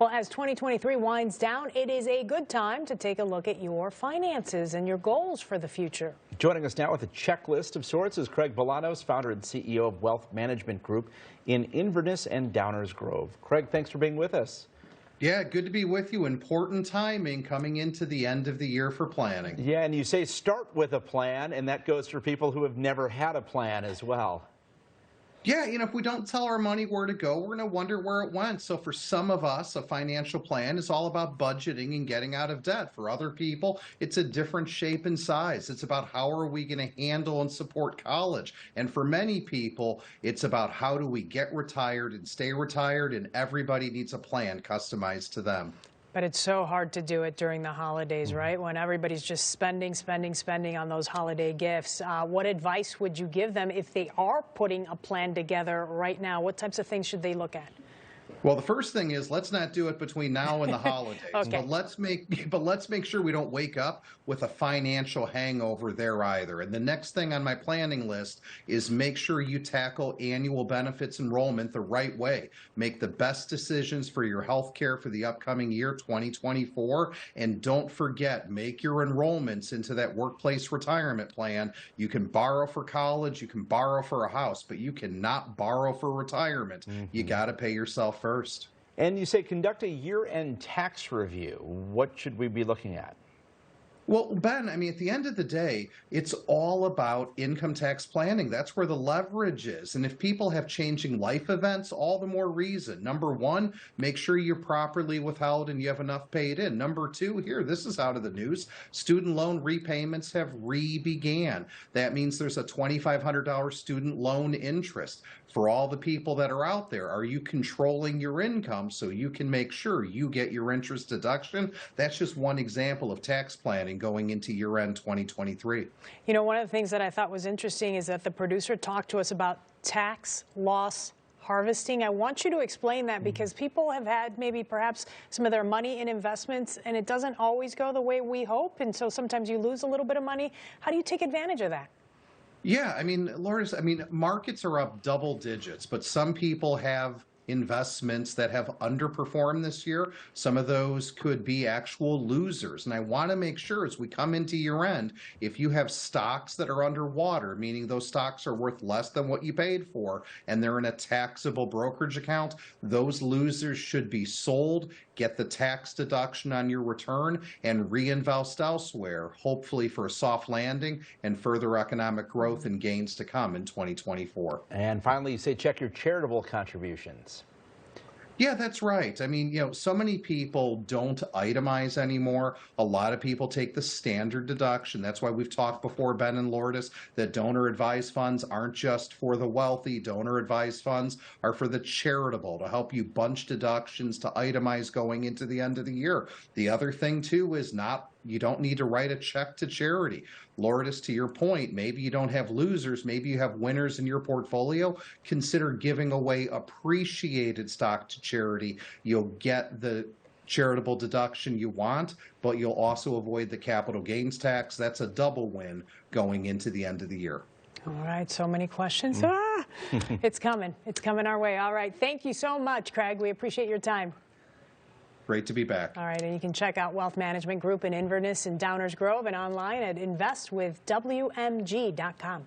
Well, as 2023 winds down, it is a good time to take a look at your finances and your goals for the future. Joining us now with a checklist of sorts is Craig Bolanos, founder and CEO of Wealth Management Group in Inverness and Downers Grove. Craig, thanks for being with us. Yeah, good to be with you. Important timing coming into the end of the year for planning. Yeah, and you say start with a plan, and that goes for people who have never had a plan as well. Yeah, if we don't tell our money where to go, we're going to wonder where it went. So for some of us, a financial plan is all about budgeting and getting out of debt. For other people, it's a different shape and size. It's about how are we going to handle and support college. And for many people, it's about how do we get retired and stay retired, and everybody needs a plan customized to them. But it's so hard to do it during the holidays, right? When everybody's just spending on those holiday gifts. What advice would you give them if they are putting a plan together right now? What types of things should they look at? Well, the first thing is let's not do it between now and the holidays. Okay. But let's make sure we don't wake up with a financial hangover there either. And the next thing on my planning list is make sure you tackle annual benefits enrollment the right way. Make the best decisions for your health care for the upcoming year, 2024. And don't forget, make your enrollments into that workplace retirement plan. You can borrow for college, you can borrow for a house, but you cannot borrow for retirement. You got to pay yourself first. And you say conduct a year-end tax review. What should we be looking at? Well, Ben, at the end of the day, it's all about income tax planning. That's where the leverage is. And if people have changing life events, all the more reason. Number one, make sure you're properly withheld and you have enough paid in. Number two, this is out of the news. Student loan repayments have re-began. That means there's a $2,500 student loan interest. For all the people that are out there, are you controlling your income so you can make sure you get your interest deduction? That's just one example of tax planning going into year-end 2023. One of the things that I thought was interesting is that the producer talked to us about tax loss harvesting. I want you to explain that because people have had maybe perhaps some of their money in investments and it doesn't always go the way we hope. And so sometimes you lose a little bit of money. How do you take advantage of that? Yeah, Lourdes, markets are up double digits, but some people have investments that have underperformed this year. Some of those could be actual losers. And I want to make sure as we come into year end, if you have stocks that are underwater, meaning those stocks are worth less than what you paid for, and they're in a taxable brokerage account, those losers should be sold, get the tax deduction on your return, and reinvest elsewhere, hopefully for a soft landing and further economic growth and gains to come in 2024. And finally, you say check your charitable contributions. Yeah, that's right. So many people don't itemize anymore. A lot of people take the standard deduction. That's why we've talked before, Ben and Lourdes, that donor advised funds aren't just for the wealthy. Donor advised funds are for the charitable to help you bunch deductions to itemize going into the end of the year. The other thing, too, is you don't need to write a check to charity. Lourdes, to your point, maybe you don't have losers, maybe you have winners in your portfolio. Consider giving away appreciated stock to charity. You'll get the charitable deduction you want, but you'll also avoid the capital gains tax. That's a double win going into the end of the year. All right, so many questions. It's coming. It's coming our way. All right, thank you so much, Craig. We appreciate your time. Great to be back. All right, and you can check out Wealth Management Group in Inverness and Downers Grove and online at investwithwmg.com.